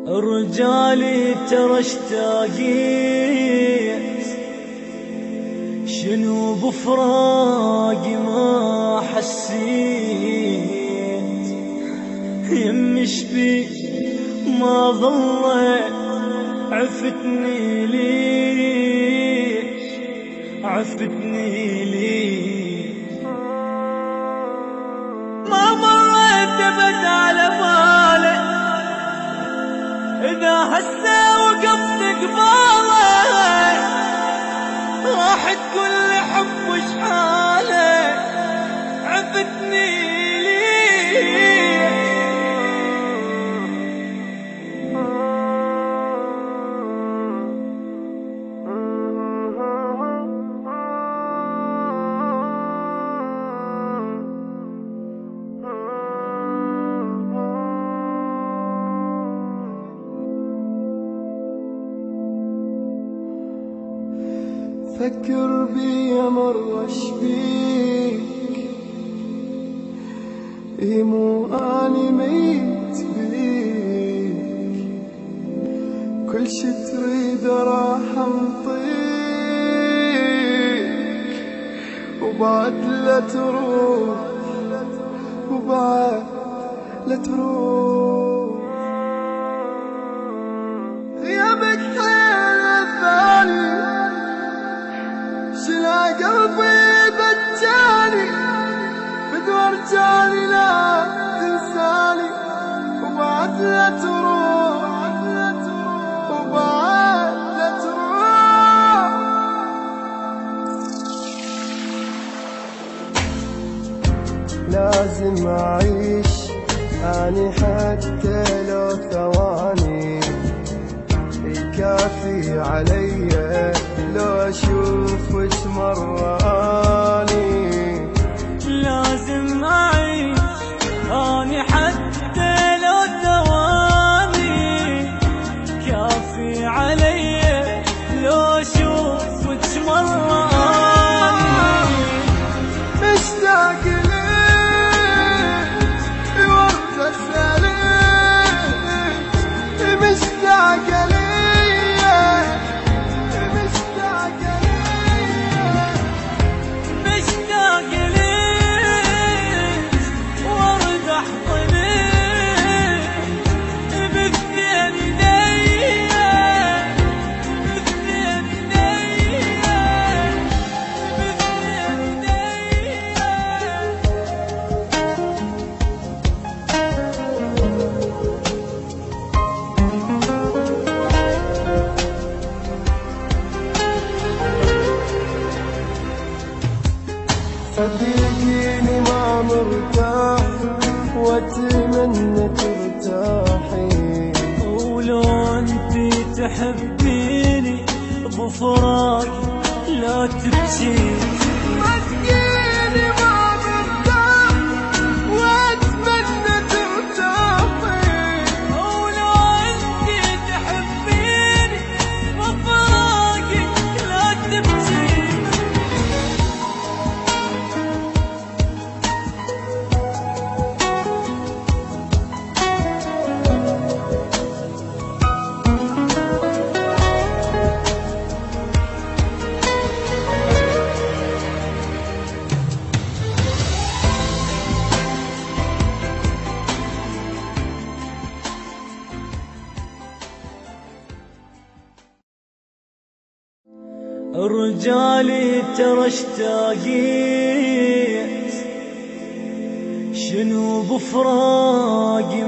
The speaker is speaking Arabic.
رجالي ترى اشتاقيت، شنو بفراقي ما حسيت، يم شبيك ما ظلت عفتني ليش، عفتني ليش، ما مريت ابد على بالي إذا هسه وقفت قبالك راحت كل حب وشحاله، عفتني ليه فكر بي مرة شبيك، مو اني ميت بيك، كل شي تريد راح انطيك، وبعد لا تروح، وبعد لا تروح، غيابك حيل الثاني شلا قلبي بجاني، بدور جاني لا تنساني، وبعد لا تروح، وبعد لا تروح، لازم أعيش أني حتى لو ثواني، يكافي علي لو أشوفك مرة أني، لازم أعيش أني حتى لو ثواني، كافي علي لو أشوفك مرة أني، مشتاق ليك وارد أسألك، مشتاق ليك صدقيني ما مرتاح واتمنى ترتاحي، ولو انتي تحبيني بفراق لا تبكي، صدقيني ما مرتاح واتمنى ترتاحي، ولو انتي تحبيني بفراقك لا تبكي، رجالي ترى اشتاقيت، شنو بفراقي